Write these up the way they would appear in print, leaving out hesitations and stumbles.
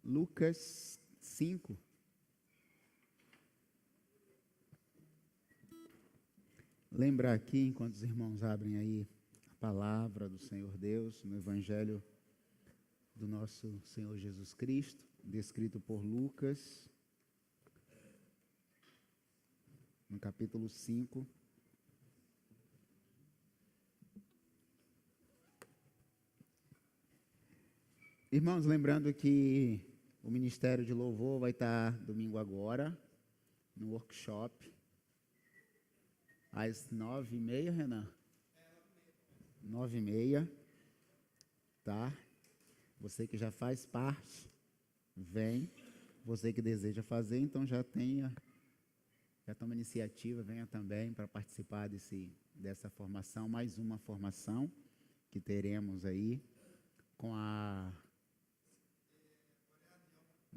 Lucas 5. Lembrar aqui, enquanto os irmãos abrem aí a palavra do Senhor Deus, no Evangelho do nosso Senhor Jesus Cristo, descrito por Lucas, no capítulo 5. Irmãos, lembrando que o Ministério de Louvor vai estar domingo agora, no workshop, às 9h30, Renan? 9h30, tá? Você que já faz parte, vem. Você que deseja fazer, então já toma iniciativa, venha também para participar dessa formação, mais uma formação que teremos aí com a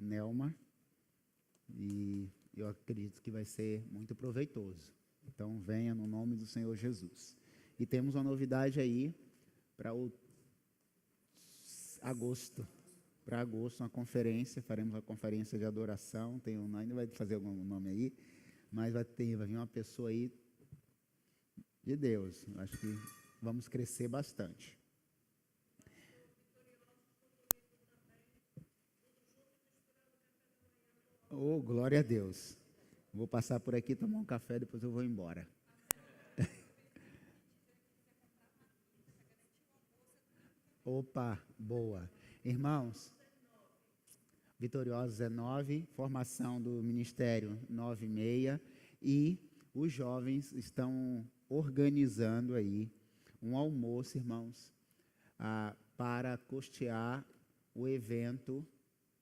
Nelma, e eu acredito que vai ser muito proveitoso. Então, venha no nome do Senhor Jesus. E temos uma novidade aí para agosto. Para agosto, uma conferência, faremos uma conferência de adoração. Ainda vai fazer algum nome aí, mas vai vir uma pessoa aí de Deus. Acho que vamos crescer bastante. Oh, glória a Deus. Vou passar por aqui, tomar um café, depois eu vou embora. Opa, boa. Irmãos, Vitoriosos é 9, formação do Ministério 9h30, e os jovens estão organizando aí um almoço, irmãos, para custear o evento,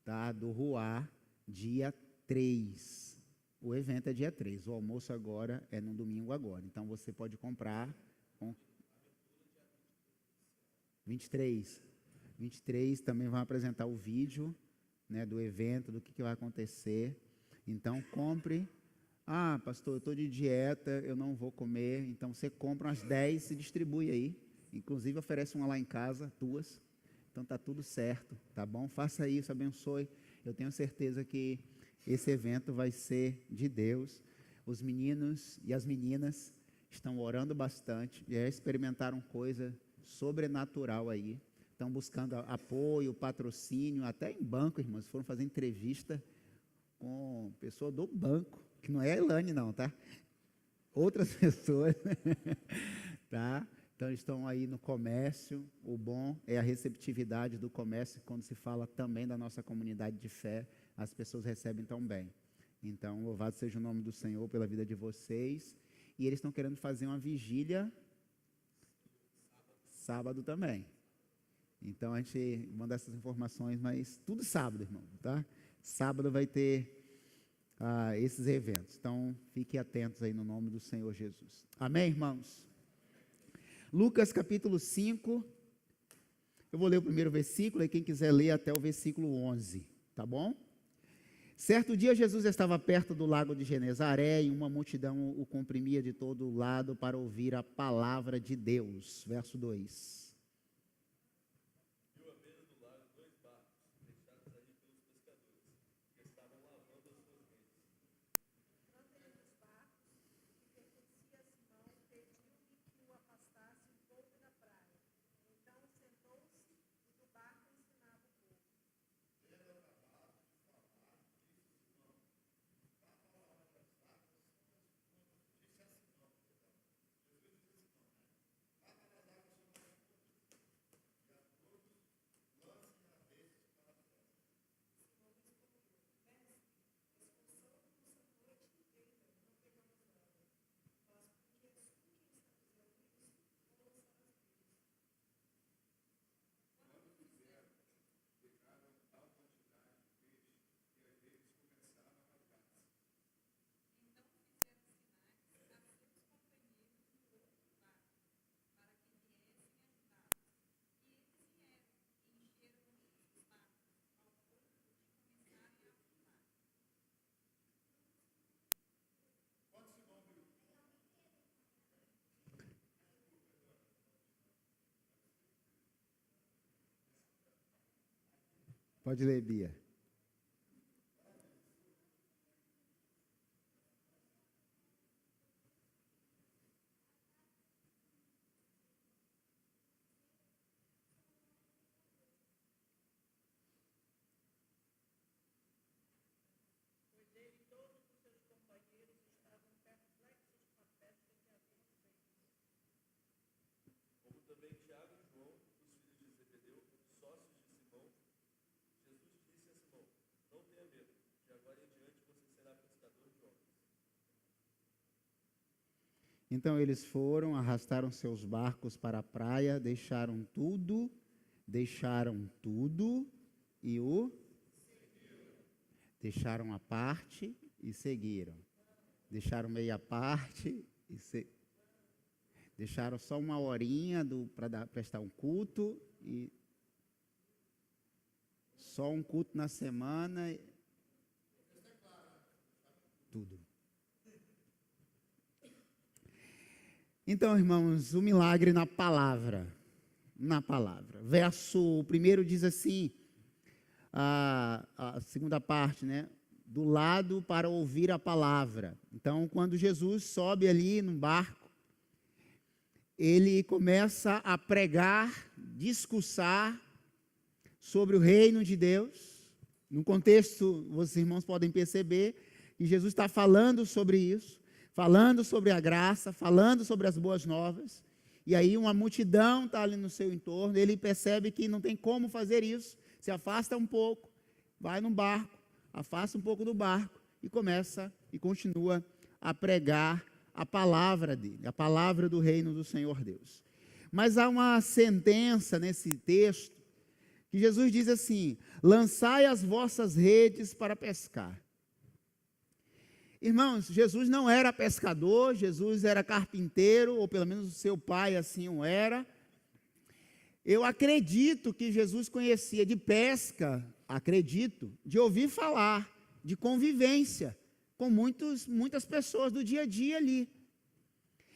tá, do Ruar, dia 3. O evento é dia 3, o almoço agora é no domingo agora. Então, você pode comprar com 23. 23 também vão apresentar o vídeo, né, do evento, do que vai acontecer. Então, compre. Ah, pastor, eu estou de dieta, eu não vou comer. Então, você compra umas 10 e se distribui aí. Inclusive, oferece uma lá em casa, 2. Então, está tudo certo, tá bom? Faça isso, abençoe. Eu tenho certeza que esse evento vai ser de Deus. Os meninos e as meninas estão orando bastante, já experimentaram coisa sobrenatural aí. Estão buscando apoio, patrocínio, até em banco, irmãos. Foram fazer entrevista com pessoa do banco, que não é a Elane, não, tá? Outras pessoas, tá? Então, estão aí no comércio. O bom é a receptividade do comércio, quando se fala também da nossa comunidade de fé, as pessoas recebem tão bem. Então, louvado seja o nome do Senhor pela vida de vocês. E eles estão querendo fazer uma vigília sábado também. Então, a gente manda essas informações, mas tudo sábado, irmão, tá? Sábado vai ter esses eventos. Então, fiquem atentos aí no nome do Senhor Jesus. Amém, irmãos? Lucas capítulo 5, eu vou ler o primeiro versículo, e quem quiser ler até o versículo 11, tá bom? Certo dia, Jesus estava perto do lago de Genezaré, e uma multidão o comprimia de todo lado para ouvir a palavra de Deus. Verso 2. Pode ler, Bia. Então eles foram, arrastaram seus barcos para a praia, deixaram tudo e deixaram a parte e seguiram. Deixaram meia parte e deixaram só uma horinha para prestar um culto e só um culto na semana. Tudo. Então, irmãos, o milagre na palavra. Verso 1 diz assim, a segunda parte, né? Do lado para ouvir a palavra. Então, quando Jesus sobe ali no barco, ele começa a pregar, discursar sobre o reino de Deus. No contexto, os irmãos podem perceber que Jesus está falando sobre isso, falando sobre a graça, falando sobre as boas novas, e aí uma multidão está ali no seu entorno, ele percebe que não tem como fazer isso, se afasta um pouco, vai no barco, afasta um pouco do barco, e começa e continua a pregar a palavra dele, a palavra do reino do Senhor Deus. Mas há uma sentença nesse texto, que Jesus diz assim, lançai as vossas redes para pescar. Irmãos, Jesus não era pescador, Jesus era carpinteiro, ou pelo menos o seu pai assim o era. Eu acredito que Jesus conhecia de pesca, de ouvir falar, de convivência com muitas pessoas do dia a dia ali.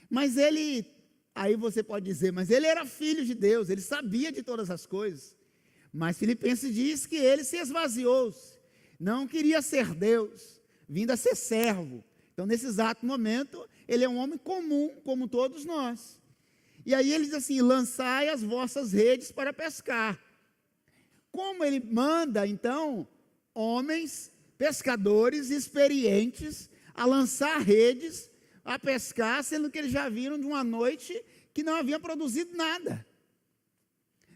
Mas aí você pode dizer, mas ele era filho de Deus, ele sabia de todas as coisas. Mas Filipenses diz que ele se esvaziou, não queria ser Deus, vindo a ser servo. Então, nesse exato momento, ele é um homem comum, como todos nós. E aí ele diz assim, lançai as vossas redes para pescar. Como ele manda, então, homens, pescadores experientes, a lançar redes, a pescar, sendo que eles já viram de uma noite que não havia produzido nada.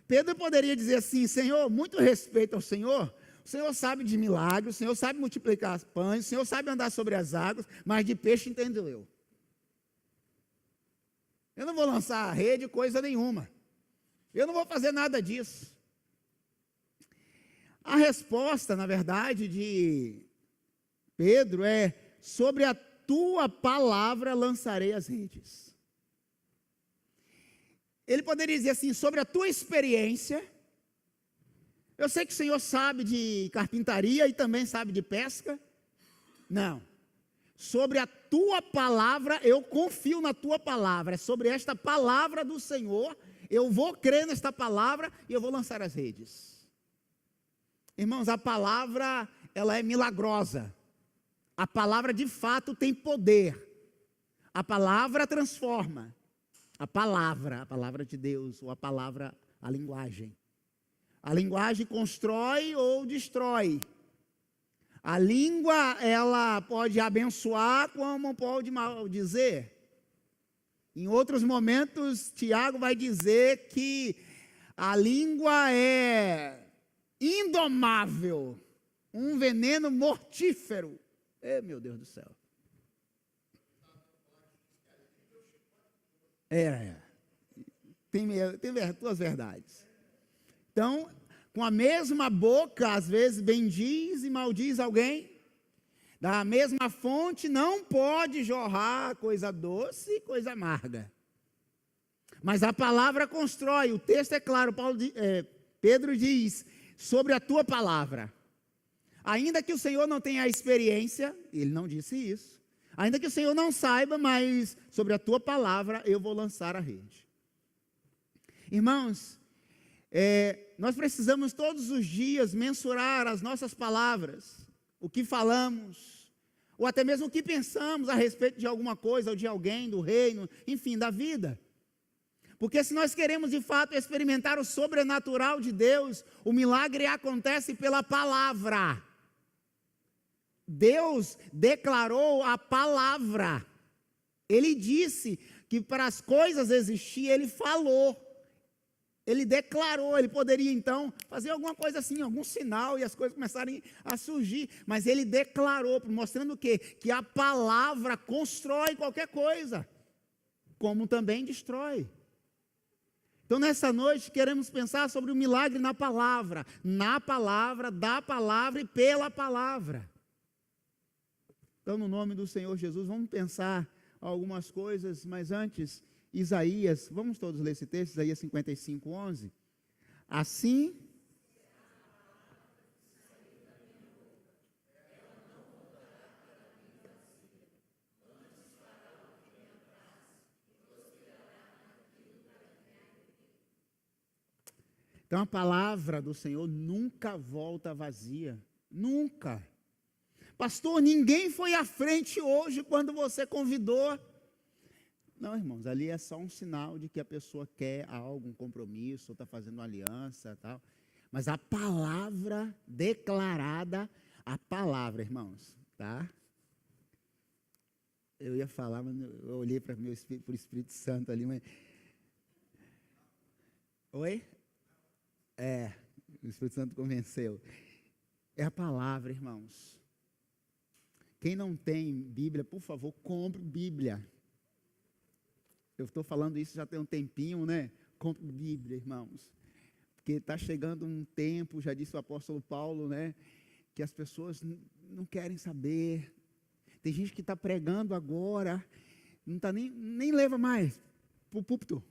Pedro poderia dizer assim, Senhor, muito respeito ao Senhor, o Senhor sabe de milagres, o Senhor sabe multiplicar pães, o Senhor sabe andar sobre as águas, mas de peixe entendo eu. Eu não vou lançar a rede coisa nenhuma. Eu não vou fazer nada disso. A resposta, na verdade, de Pedro é, sobre a tua palavra lançarei as redes. Ele poderia dizer assim, sobre a tua experiência. Eu sei que o Senhor sabe de carpintaria e também sabe de pesca. Não. Sobre a tua palavra, eu confio na tua palavra. É sobre esta palavra do Senhor, eu vou crer nesta palavra e eu vou lançar as redes. Irmãos, a palavra, ela é milagrosa. A palavra de fato tem poder. A palavra transforma. A palavra de Deus, ou a linguagem. A linguagem constrói ou destrói. A língua, ela pode abençoar como pode maldizer. Em outros momentos, Tiago vai dizer que a língua é indomável, um veneno mortífero. Meu Deus do céu. Tem duas verdades. Então, com a mesma boca, às vezes bendiz e maldiz alguém. Da mesma fonte não pode jorrar coisa doce e coisa amarga. Mas a palavra constrói, o texto é claro, Pedro diz, sobre a tua palavra. Ainda que o Senhor não tenha a experiência, ele não disse isso. Ainda que o Senhor não saiba, mas sobre a tua palavra eu vou lançar a rede. Irmãos, nós precisamos todos os dias mensurar as nossas palavras, o que falamos, ou até mesmo o que pensamos a respeito de alguma coisa, ou de alguém, do reino, enfim, da vida. Porque se nós queremos de fato experimentar o sobrenatural de Deus, o milagre acontece pela palavra. Deus declarou a palavra. Ele disse que para as coisas existir, Ele falou. Ele declarou, ele poderia então fazer alguma coisa assim, algum sinal, e as coisas começarem a surgir, mas ele declarou, mostrando o quê? Que a palavra constrói qualquer coisa, como também destrói. Então, nessa noite, queremos pensar sobre o milagre na palavra, da palavra e pela palavra. Então, no nome do Senhor Jesus, vamos pensar algumas coisas, mas antes, Isaías, vamos todos ler esse texto, Isaías 55, 11. Assim... Então, a palavra do Senhor nunca volta vazia. Nunca. Pastor, ninguém foi à frente hoje quando você convidou. Não, irmãos, ali é só um sinal de que a pessoa quer algo, um compromisso, está fazendo uma aliança, tal. Mas a palavra declarada, a palavra, irmãos, tá? Eu ia falar, mas eu olhei para o Espírito Santo ali, mas... Oi? O Espírito Santo convenceu. É a palavra, irmãos. Quem não tem Bíblia, por favor, compre Bíblia. Eu estou falando isso já tem um tempinho, né? Compre Bíblia, irmãos. Porque está chegando um tempo, já disse o apóstolo Paulo, né? Que as pessoas não querem saber. Tem gente que está pregando agora, não está nem leva mais para o púlpito.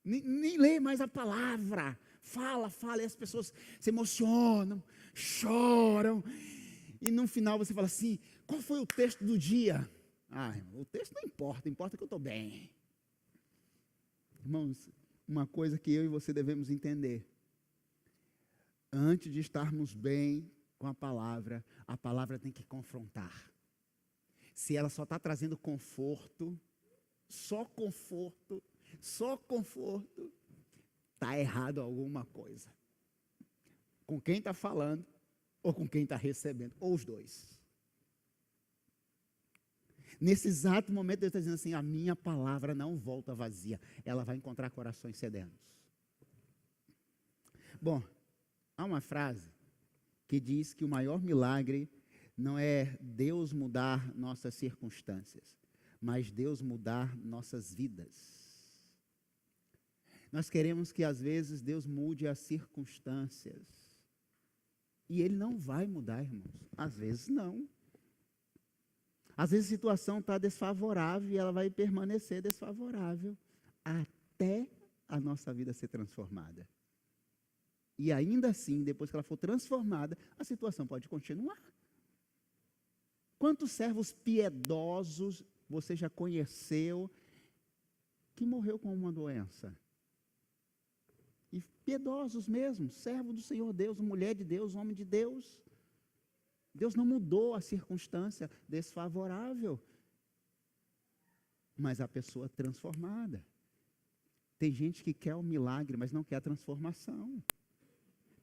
Nem lê mais a palavra. Fala, e as pessoas se emocionam, choram. E no final você fala assim, qual foi o texto do dia? O texto não importa, importa que eu estou bem. Irmãos, uma coisa que eu e você devemos entender. Antes de estarmos bem com a palavra tem que confrontar. Se ela só está trazendo conforto, só conforto, está errado alguma coisa. Com quem está falando, ou com quem está recebendo, ou os dois. Nesse exato momento, Deus está dizendo assim, a minha palavra não volta vazia, ela vai encontrar corações sedentos. Bom, há uma frase que diz que o maior milagre não é Deus mudar nossas circunstâncias, mas Deus mudar nossas vidas. Nós queremos que às vezes Deus mude as circunstâncias. E Ele não vai mudar, irmãos. Às vezes não. Às vezes a situação está desfavorável e ela vai permanecer desfavorável até a nossa vida ser transformada. E ainda assim, depois que ela for transformada, a situação pode continuar. Quantos servos piedosos você já conheceu que morreu com uma doença? E piedosos mesmo, servo do Senhor Deus, mulher de Deus, homem de Deus. Deus não mudou a circunstância desfavorável, mas a pessoa transformada. Tem gente que quer o milagre, mas não quer a transformação.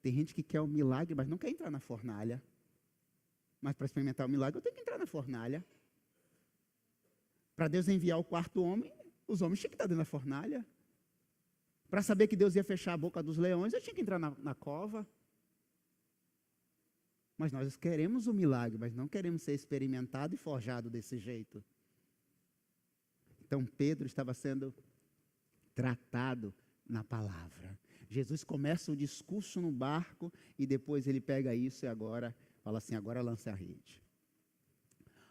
Tem gente que quer o milagre, mas não quer entrar na fornalha. Mas para experimentar o milagre, eu tenho que entrar na fornalha. Para Deus enviar o quarto homem, os homens tinham que estar dentro da fornalha. Para saber que Deus ia fechar a boca dos leões, eu tinha que entrar na cova. Mas nós queremos o milagre, mas não queremos ser experimentado e forjado desse jeito. Então Pedro estava sendo tratado na palavra. Jesus começa o discurso no barco e depois ele pega isso e agora fala assim, agora lance a rede.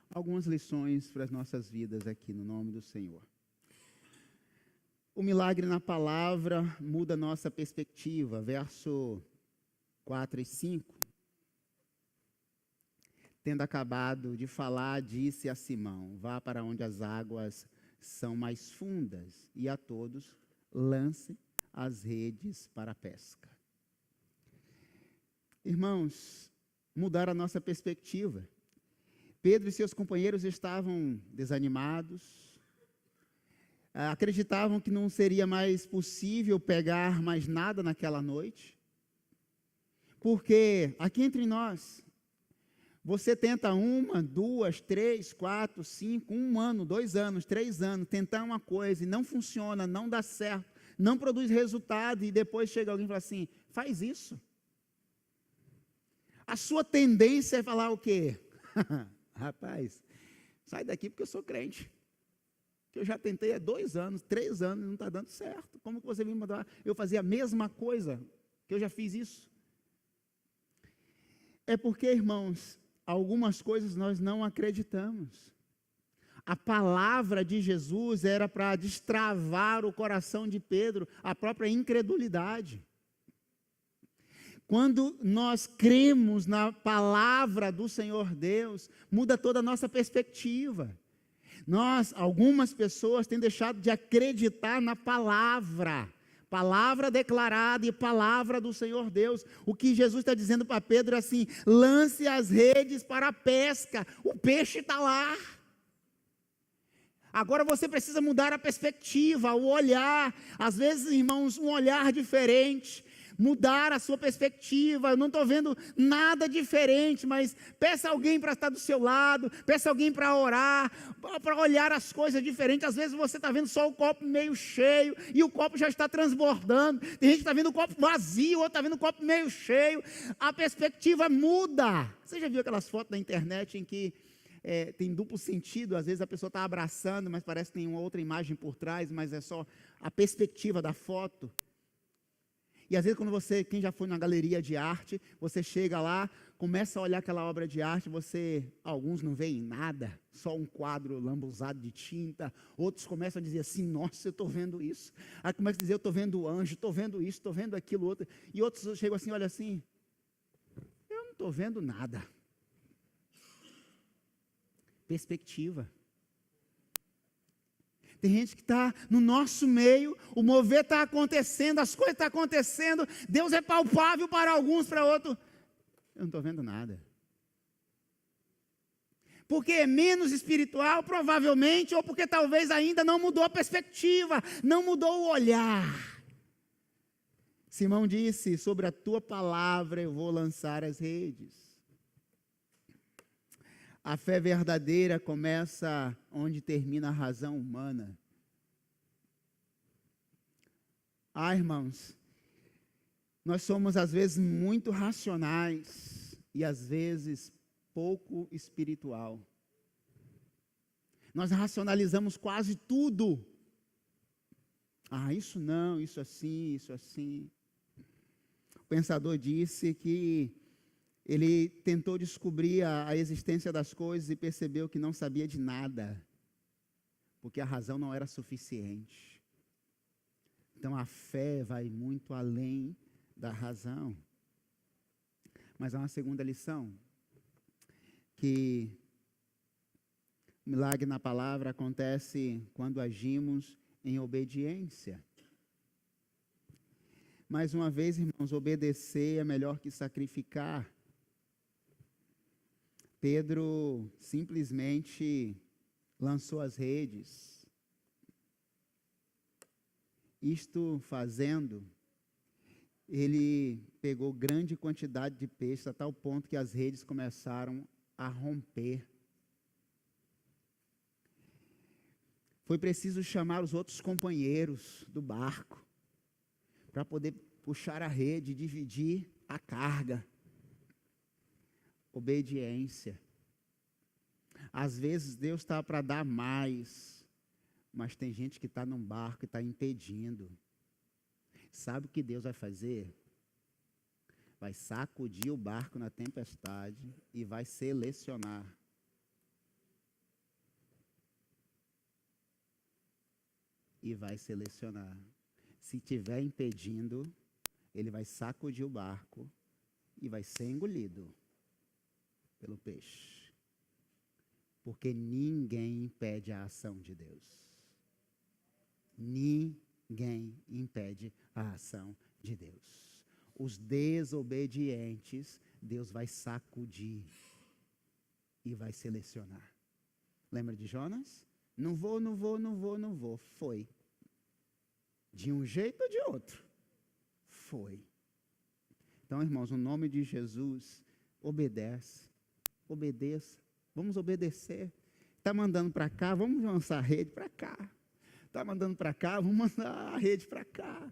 Algumas lições para as nossas vidas aqui no nome do Senhor. O milagre na palavra muda a nossa perspectiva. Verso 4 e 5. Tendo acabado de falar, disse a Simão, vá para onde as águas são mais fundas, e a todos lance as redes para a pesca. Irmãos, mudar a nossa perspectiva. Pedro e seus companheiros estavam desanimados, acreditavam que não seria mais possível pegar mais nada naquela noite, porque aqui entre nós, você tenta 1, 2, 3, 4, 5, 1 ano, 2 anos, 3 anos, tentar uma coisa e não funciona, não dá certo, não produz resultado, e depois chega alguém e fala assim, faz isso. A sua tendência é falar o quê? Rapaz, sai daqui porque eu sou crente. Que eu já tentei há 2 anos, 3 anos, e não está dando certo. Como que você vem mandar eu fazer a mesma coisa? Que eu já fiz isso. É porque, irmãos, algumas coisas nós não acreditamos. A palavra de Jesus era para destravar o coração de Pedro, a própria incredulidade. Quando nós cremos na palavra do Senhor Deus, muda toda a nossa perspectiva. Algumas pessoas têm deixado de acreditar na palavra declarada e palavra do Senhor Deus. O que Jesus está dizendo para Pedro é assim, lance as redes para a pesca, o peixe está lá. Agora você precisa mudar a perspectiva, o olhar, às vezes, irmãos, um olhar diferente, mudar a sua perspectiva. Eu não estou vendo nada diferente, mas peça alguém para estar do seu lado, peça alguém para orar, para olhar as coisas diferentes. Às vezes você está vendo só o copo meio cheio e o copo já está transbordando. Tem gente que está vendo o copo vazio, outro está vendo o copo meio cheio. A perspectiva muda. Você já viu aquelas fotos na internet em que tem duplo sentido? Às vezes a pessoa está abraçando, mas parece que tem uma outra imagem por trás, mas é só a perspectiva da foto. E às vezes quem já foi na galeria de arte, você chega lá, começa a olhar aquela obra de arte, alguns não veem nada, só um quadro lambuzado de tinta, outros começam a dizer assim, nossa, eu estou vendo isso. Aí começa a dizer, eu estou vendo o anjo, estou vendo isso, estou vendo aquilo, outro. E outros chegam assim, olha assim, eu não estou vendo nada. Perspectiva. Tem gente que está no nosso meio, o mover está acontecendo, as coisas estão acontecendo, Deus é palpável para alguns, para outros. Eu não estou vendo nada. Porque é menos espiritual, provavelmente, ou porque talvez ainda não mudou a perspectiva, não mudou o olhar. Simão disse, sobre a tua palavra eu vou lançar as redes. A fé verdadeira começa onde termina a razão humana. Irmãos, nós somos às vezes muito racionais e às vezes pouco espiritual. Nós racionalizamos quase tudo. Isso não, isso assim, isso assim. O pensador disse que ele tentou descobrir a existência das coisas e percebeu que não sabia de nada, porque a razão não era suficiente. Então a fé vai muito além da razão. Mas há uma segunda lição, que o milagre na palavra acontece quando agimos em obediência. Mais uma vez, irmãos, obedecer é melhor que sacrificar. Pedro simplesmente lançou as redes. Isto fazendo, ele pegou grande quantidade de peixe, a tal ponto que as redes começaram a romper. Foi preciso chamar os outros companheiros do barco para poder puxar a rede, dividir a carga. Obediência. Às vezes Deus está para dar mais, mas tem gente que está num barco e está impedindo. Sabe o que Deus vai fazer? Vai sacudir o barco na tempestade e vai selecionar. E vai selecionar. Se estiver impedindo, ele vai sacudir o barco e vai ser engolido pelo peixe. Porque ninguém impede a ação de Deus. Ninguém impede a ação de Deus. Os desobedientes, Deus vai sacudir e vai selecionar. Lembra de Jonas? Não vou. Foi. De um jeito ou de outro. Foi. Então, irmãos, no nome de Jesus, obedeça. Vamos obedecer. Está mandando para cá, vamos lançar a rede para cá. está mandando para cá, vamos mandar a rede para cá.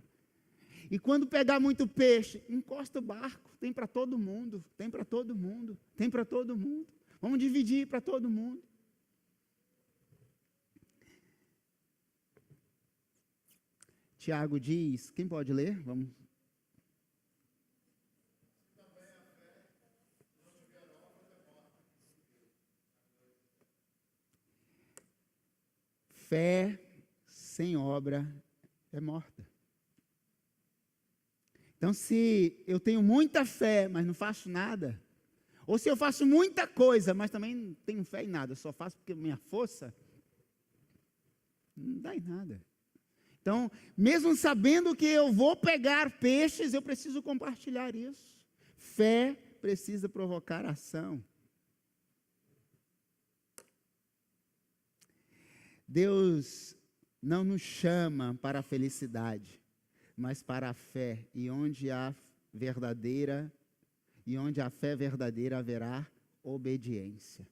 E quando pegar muito peixe, encosta o barco, tem para todo mundo, tem para todo mundo, tem para todo mundo. Vamos dividir para todo mundo. Tiago diz, quem pode ler? Vamos. Fé sem obra é morta. Então, se eu tenho muita fé, mas não faço nada, ou se eu faço muita coisa, mas também não tenho fé em nada, só faço porque minha força, não dá em nada. Então, mesmo sabendo que eu vou pegar peixes, eu preciso compartilhar isso. Fé precisa provocar ação. Deus não nos chama para a felicidade, mas para a fé, e onde há fé verdadeira haverá obediência.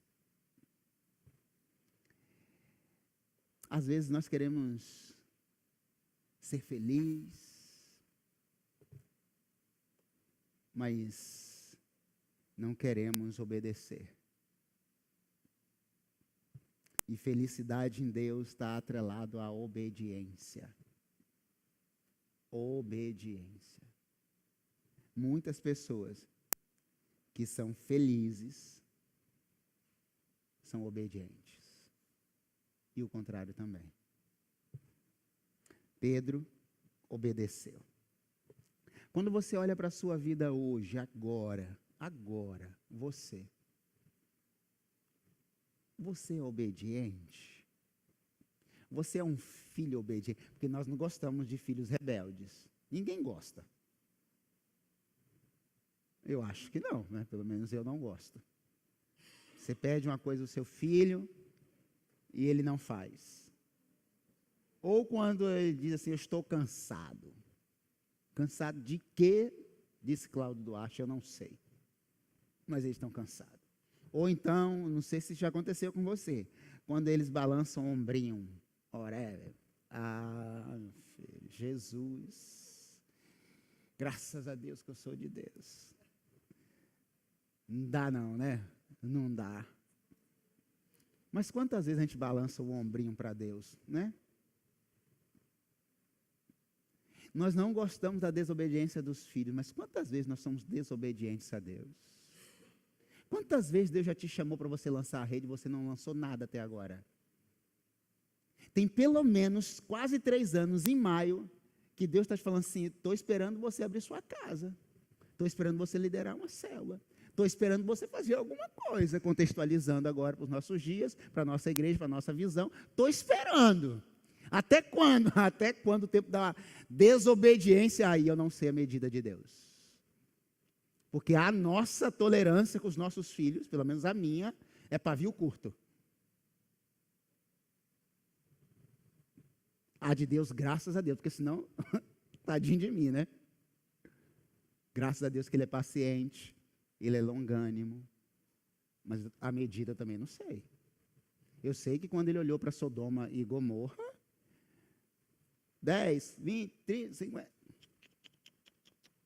Às vezes nós queremos ser felizes, mas não queremos obedecer. E felicidade em Deus está atrelado à obediência. Obediência. Muitas pessoas que são felizes são obedientes. E o contrário também. Pedro obedeceu. Quando você olha para a sua vida hoje, agora, você é obediente? Você é um filho obediente? Porque nós não gostamos de filhos rebeldes. Ninguém gosta. Eu acho que não, né? Pelo menos eu não gosto. Você pede uma coisa ao seu filho e ele não faz. Ou quando ele diz assim, eu estou cansado. Cansado de quê? Disse Cláudio Duarte, eu não sei. Mas eles estão cansados. Ou então, não sei se já aconteceu com você, quando eles balançam o ombrinho. Meu filho, Jesus, graças a Deus que eu sou de Deus. Não dá não, né? Não dá. Mas quantas vezes a gente balança o ombrinho para Deus, né? Nós não gostamos da desobediência dos filhos, mas quantas vezes nós somos desobedientes a Deus? Quantas vezes Deus já te chamou para você lançar a rede e você não lançou nada até agora? Tem pelo menos quase 3 anos, em maio, que Deus está te falando assim, estou esperando você abrir sua casa, estou esperando você liderar uma célula, estou esperando você fazer alguma coisa, contextualizando agora para os nossos dias, para a nossa igreja, para a nossa visão, estou esperando. Até quando? Até quando o tempo da desobediência, aí eu não sei a medida de Deus. Porque a nossa tolerância com os nossos filhos, pelo menos a minha, é pavio curto. A de Deus, graças a Deus, porque senão, tadinho de mim, né? Graças a Deus que Ele é paciente, Ele é longânimo, mas a medida também não sei. Eu sei que quando Ele olhou para Sodoma e Gomorra, 10, 20, 30, 50...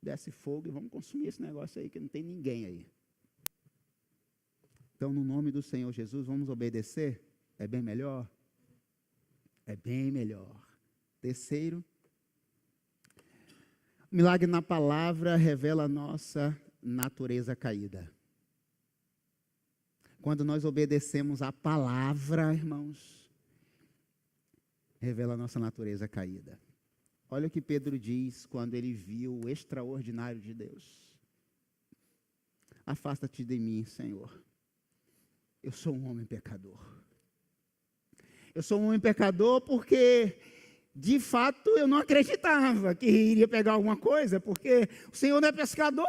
desce fogo e vamos consumir esse negócio aí, que não tem ninguém aí. Então, no nome do Senhor Jesus, vamos obedecer? É bem melhor? É bem melhor. Terceiro, o milagre na palavra revela a nossa natureza caída. Quando nós obedecemos a palavra, irmãos, revela a nossa natureza caída. Olha o que Pedro diz quando ele viu o extraordinário de Deus. Afasta-te de mim, Senhor. Eu sou um homem pecador. Eu sou um homem pecador porque, de fato, eu não acreditava que iria pegar alguma coisa, porque o Senhor não é pescador.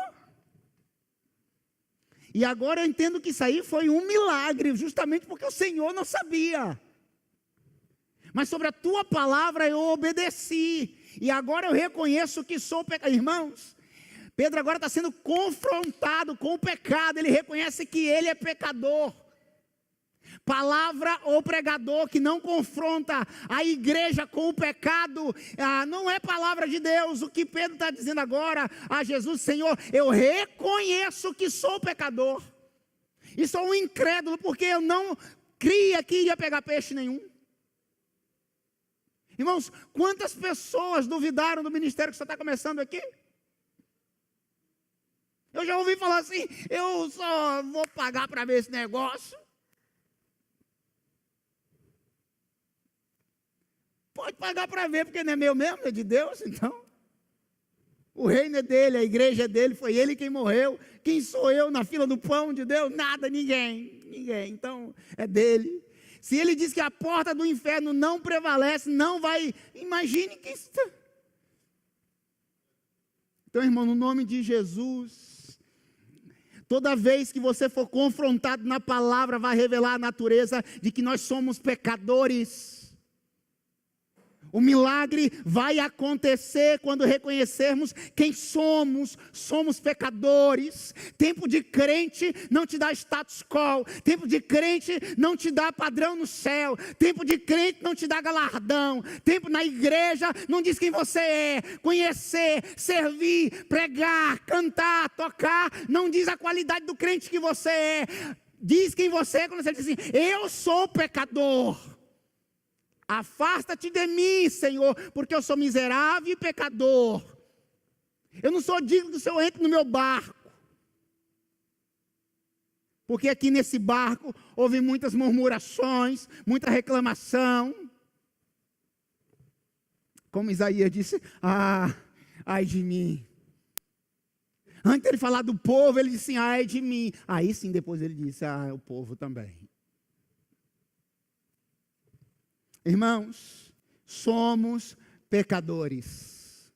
E agora eu entendo que isso aí foi um milagre, justamente porque o Senhor não sabia. Mas sobre a tua palavra eu obedeci. E agora eu reconheço que sou pecador. Irmãos, Pedro agora está sendo confrontado com o pecado. Ele reconhece que ele é pecador. Palavra ou pregador que não confronta a igreja com o pecado, não é palavra de Deus. O que Pedro está dizendo agora a Jesus: Senhor, eu reconheço que sou pecador, e sou um incrédulo, porque eu não cria que ia pegar peixe nenhum. Irmãos, quantas pessoas duvidaram do ministério que você está começando aqui? Eu já ouvi falar assim: eu só vou pagar para ver esse negócio. Pode pagar para ver, porque não é meu mesmo, é de Deus, então. O reino é dele, a igreja é dele, foi ele quem morreu. Quem sou eu na fila do pão de Deus? Nada, ninguém. Então, é dele. Se ele diz que a porta do inferno não prevalece, não vai, imagine que isso. Então, irmão, no nome de Jesus, toda vez que você for confrontado na palavra, vai revelar a natureza de que nós somos pecadores. O milagre vai acontecer quando reconhecermos quem somos. Somos pecadores. Tempo de crente não te dá status quo. Tempo de crente não te dá padrão no céu. Tempo de crente não te dá galardão. Tempo na igreja não diz quem você é. Conhecer, servir, pregar, cantar, tocar, não diz a qualidade do crente que você é. Diz quem você é quando você diz assim: eu sou pecador. Afasta-te de mim, Senhor, porque eu sou miserável e pecador. Eu não sou digno que o Senhor entre no meu barco. Porque aqui nesse barco houve muitas murmurações, muita reclamação. Como Isaías disse: ai de mim. Antes de ele falar do povo, ele disse: ai de mim. Aí sim, depois ele disse: o povo também. Irmãos, somos pecadores.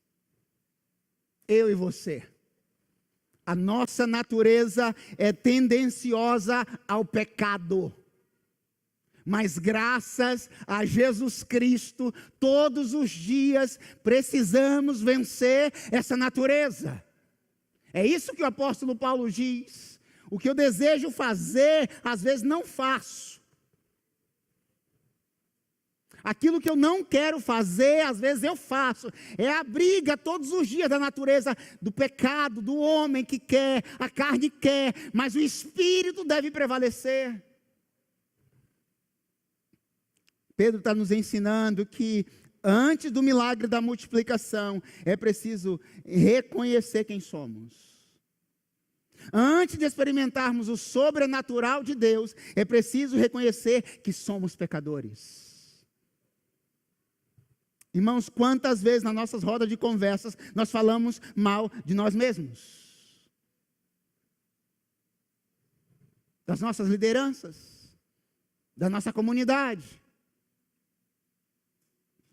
Eu e você. A nossa natureza é tendenciosa ao pecado. Mas graças a Jesus Cristo, todos os dias precisamos vencer essa natureza. É isso que o apóstolo Paulo diz. O que eu desejo fazer, às vezes não faço. Aquilo que eu não quero fazer, às vezes eu faço. É a briga todos os dias da natureza, do pecado, do homem que quer, a carne quer, mas o Espírito deve prevalecer. Pedro está nos ensinando que antes do milagre da multiplicação, é preciso reconhecer quem somos. Antes de experimentarmos o sobrenatural de Deus, é preciso reconhecer que somos pecadores. Irmãos, quantas vezes nas nossas rodas de conversas nós falamos mal de nós mesmos? Das nossas lideranças, da nossa comunidade.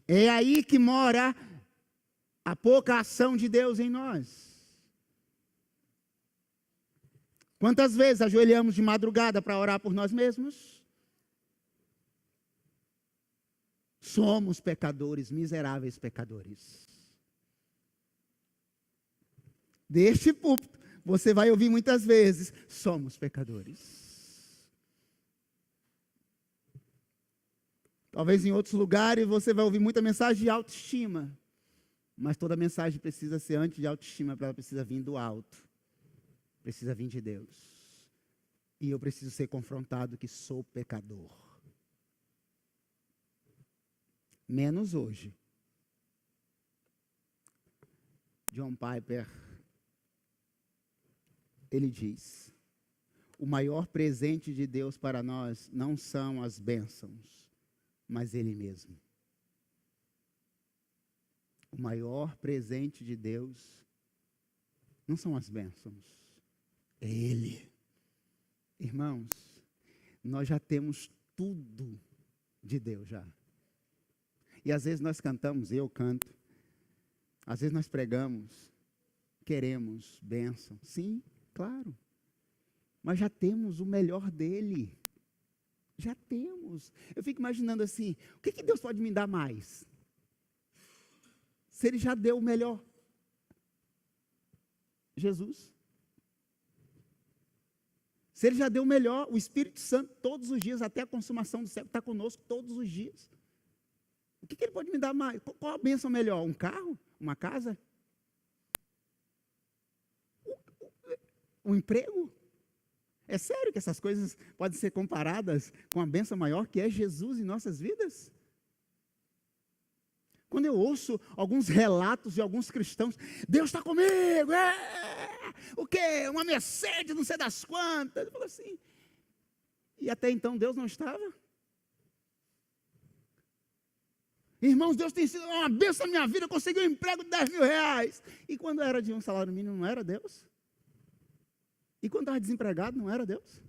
É aí que mora a pouca ação de Deus em nós. Quantas vezes ajoelhamos de madrugada para orar por nós mesmos? Somos pecadores, miseráveis pecadores. Deste púlpito, você vai ouvir muitas vezes: somos pecadores. Talvez em outros lugares você vai ouvir muita mensagem de autoestima. Mas toda mensagem precisa ser antes de autoestima, ela precisa vir do alto. Precisa vir de Deus. E eu preciso ser confrontado que sou pecador. Menos hoje. John Piper, ele diz: o maior presente de Deus para nós não são as bênçãos, mas Ele mesmo. O maior presente de Deus não são as bênçãos, é Ele. Irmãos, nós já temos tudo de Deus já. E às vezes nós cantamos, eu canto, às vezes nós pregamos, queremos bênção. Sim, claro. Mas já temos o melhor dele. Já temos. Eu fico imaginando assim, o que Deus pode me dar mais? Se Ele já deu o melhor. Jesus. Se Ele já deu o melhor, o Espírito Santo todos os dias, até a consumação do século, está conosco todos os dias. O que Ele pode me dar mais? Qual a bênção melhor? Um carro? Uma casa? Um emprego? É sério que essas coisas podem ser comparadas com a bênção maior que é Jesus em nossas vidas? Quando eu ouço alguns relatos de alguns cristãos, Deus está comigo, o quê? Uma Mercedes, não sei das quantas. Eu falo assim, e até então Deus não estava? Irmãos, Deus tem sido uma bênção na minha vida, eu consegui um emprego de 10 mil reais. E quando era de um salário mínimo, não era Deus? E quando estava desempregado, não era Deus?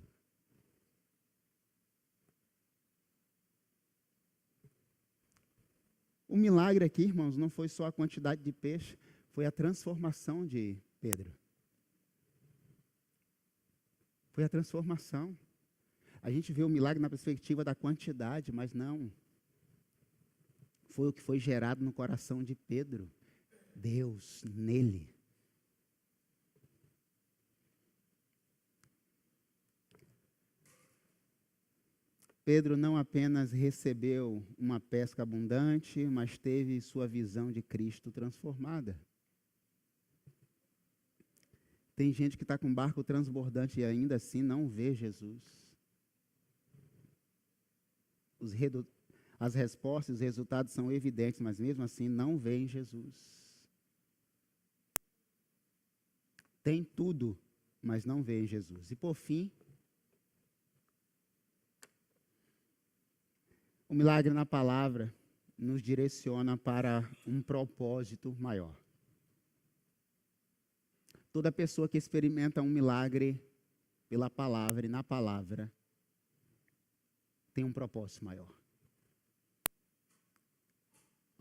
O milagre aqui, irmãos, não foi só a quantidade de peixe, foi a transformação de Pedro. Foi a transformação. A gente vê o milagre na perspectiva da quantidade, mas não. Foi o que foi gerado no coração de Pedro. Deus nele. Pedro não apenas recebeu uma pesca abundante, mas teve sua visão de Cristo transformada. Tem gente que está com um barco transbordante e ainda assim não vê Jesus. As respostas, os resultados são evidentes, mas mesmo assim não veem Jesus. Tem tudo, mas não veem Jesus. E por fim, o milagre na palavra nos direciona para um propósito maior. Toda pessoa que experimenta um milagre pela palavra e na palavra tem um propósito maior.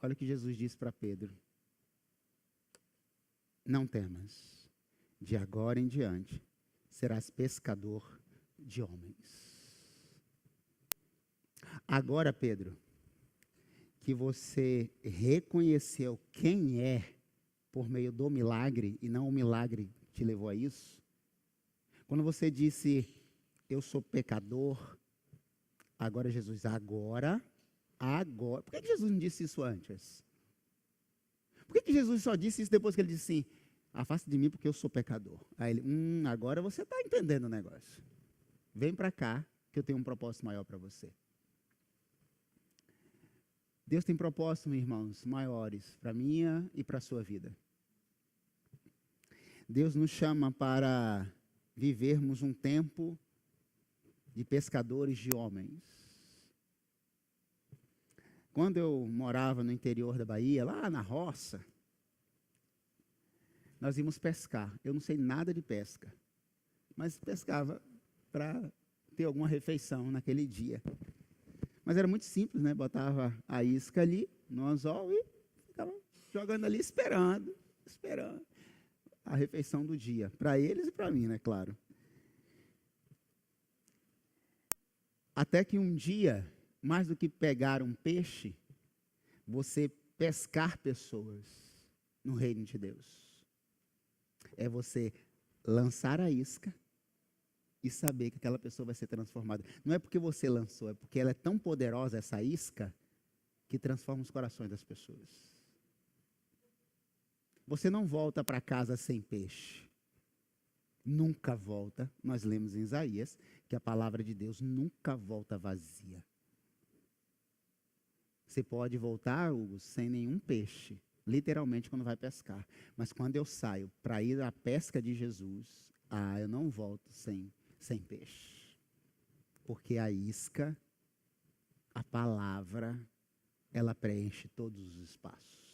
Olha o que Jesus disse para Pedro. Não temas, de agora em diante serás pescador de homens. Agora, Pedro, que você reconheceu quem é por meio do milagre, e não o milagre te levou a isso, quando você disse, eu sou pecador, agora Jesus, agora, por que Jesus não disse isso antes? Por que Jesus só disse isso depois que ele disse assim, afasta de mim porque eu sou pecador? Aí ele, agora você está entendendo o negócio. Vem para cá que eu tenho um propósito maior para você. Deus tem propósitos, irmãos, maiores para a minha e para a sua vida. Deus nos chama para vivermos um tempo de pescadores de homens. Quando eu morava no interior da Bahia, lá na roça, nós íamos pescar. Eu não sei nada de pesca, mas pescava para ter alguma refeição naquele dia. Mas era muito simples, né? Botava a isca ali no anzol e ficava jogando ali, esperando a refeição do dia. Para eles e para mim, né? Claro. Até que um dia, mais do que pegar um peixe, você pescar pessoas no reino de Deus. É você lançar a isca e saber que aquela pessoa vai ser transformada. Não é porque você lançou, é porque ela é tão poderosa, essa isca, que transforma os corações das pessoas. Você não volta para casa sem peixe. Nunca volta. Nós lemos em Isaías que a palavra de Deus nunca volta vazia. Você pode voltar, Hugo, sem nenhum peixe, literalmente quando vai pescar. Mas quando eu saio para ir à pesca de Jesus, eu não volto sem peixe. Porque a isca, a palavra, ela preenche todos os espaços.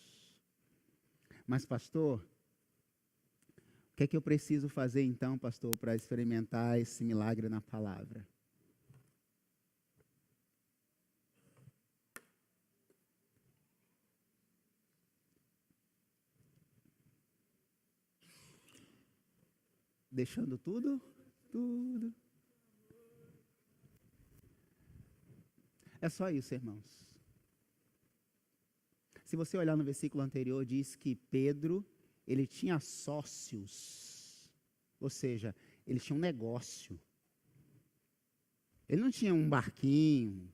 Mas, pastor, o que é que eu preciso fazer então, pastor, para experimentar esse milagre na palavra? Deixando tudo. É só isso, irmãos. Se você olhar no versículo anterior, diz que Pedro, ele tinha sócios. Ou seja, ele tinha um negócio. Ele não tinha um barquinho,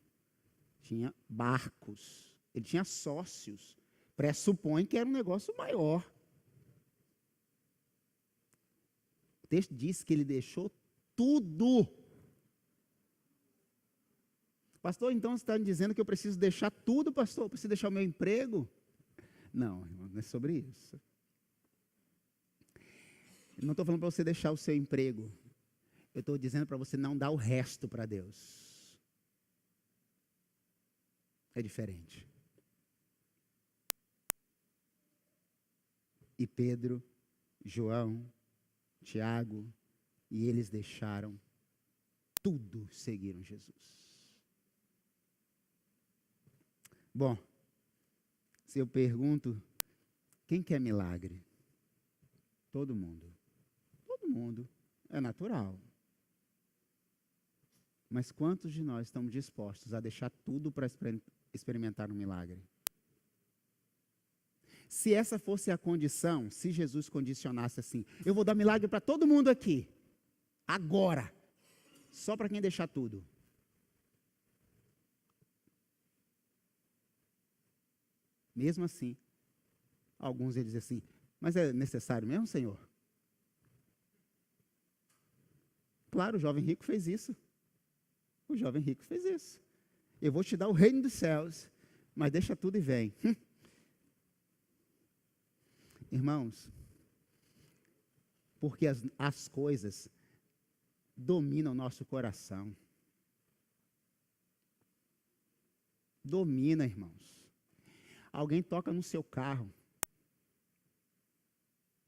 tinha barcos. Ele tinha sócios. Pressupõe que era um negócio maior. O texto diz que ele deixou tudo. Pastor, então você está me dizendo que eu preciso deixar tudo, pastor? Eu preciso deixar o meu emprego? Não, irmão, não é sobre isso. Eu não estou falando para você deixar o seu emprego. Eu estou dizendo para você não dar o resto para Deus. É diferente. E Pedro, João, Tiago, e eles deixaram tudo, seguiram Jesus. Bom, se eu pergunto, quem quer milagre? Todo mundo. Todo mundo. É natural. Mas quantos de nós estamos dispostos a deixar tudo para experimentar um milagre? Se essa fosse a condição, se Jesus condicionasse assim, eu vou dar milagre para todo mundo aqui, agora, só para quem deixar tudo. Mesmo assim, alguns eles dizem assim, mas é necessário mesmo, Senhor? Claro, o jovem rico fez isso. O jovem rico fez isso. Eu vou te dar o reino dos céus, mas deixa tudo e vem. Irmãos, porque as coisas dominam o nosso coração. Domina, irmãos. Alguém toca no seu carro.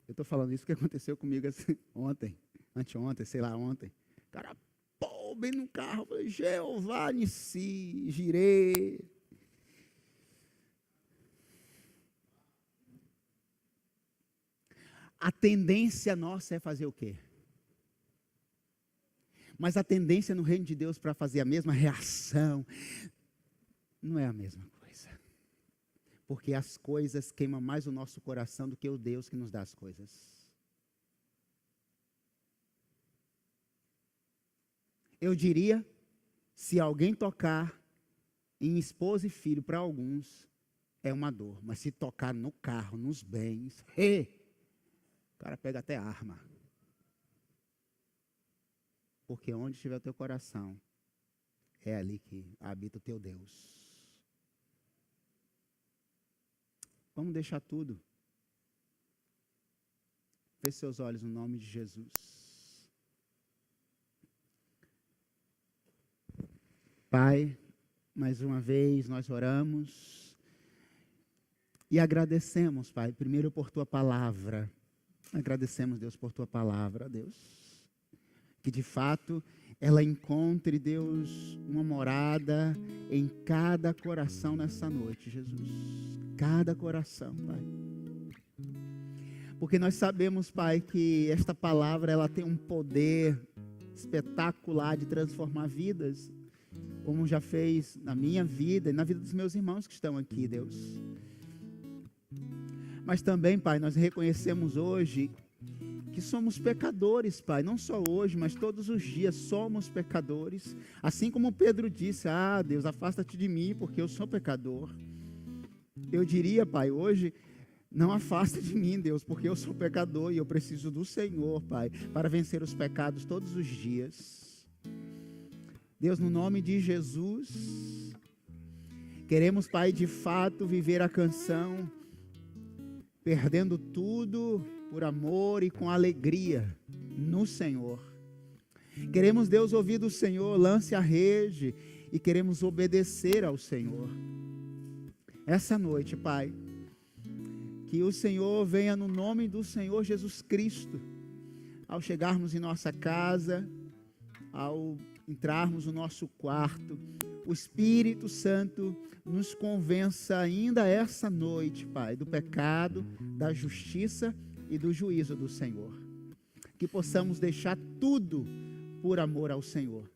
Eu estou falando isso porque aconteceu comigo assim, ontem, anteontem, sei lá, ontem. O cara, pô, bem no carro, eu falei, Jeová Nissi, girei. A tendência nossa é fazer o quê? Mas a tendência no reino de Deus para fazer a mesma reação não é a mesma coisa. Porque as coisas queimam mais o nosso coração do que o Deus que nos dá as coisas. Eu diria, se alguém tocar em esposa e filho para alguns, é uma dor. Mas se tocar no carro, nos bens, o cara pega até arma. Porque onde estiver o teu coração, é ali que habita o teu Deus. Vamos deixar tudo. Feche seus olhos no nome de Jesus. Pai, mais uma vez nós oramos e agradecemos, Pai, primeiro por Tua palavra. Agradecemos, Deus, por Tua palavra, Deus. Que de fato ela encontre, Deus, uma morada em cada coração nessa noite, Jesus. Cada coração, Pai. Porque nós sabemos, Pai, que esta palavra ela tem um poder espetacular de transformar vidas, como já fez na minha vida e na vida dos meus irmãos que estão aqui, Deus. Mas também, Pai, nós reconhecemos hoje que somos pecadores, Pai, não só hoje, mas todos os dias somos pecadores, assim como Pedro disse, Deus, afasta-te de mim, porque eu sou pecador. Eu diria, Pai, hoje, não afasta de mim, Deus, porque eu sou pecador e eu preciso do Senhor, Pai, para vencer os pecados todos os dias. Deus, no nome de Jesus, queremos, Pai, de fato viver a canção, perdendo tudo por amor e com alegria no Senhor. Queremos, Deus, ouvir do Senhor, lance a rede e queremos obedecer ao Senhor. Essa noite, Pai, que o Senhor venha no nome do Senhor Jesus Cristo, ao chegarmos em nossa casa, ao entrarmos no nosso quarto, o Espírito Santo nos convença ainda essa noite, Pai, do pecado, da justiça e do juízo do Senhor. Que possamos deixar tudo por amor ao Senhor.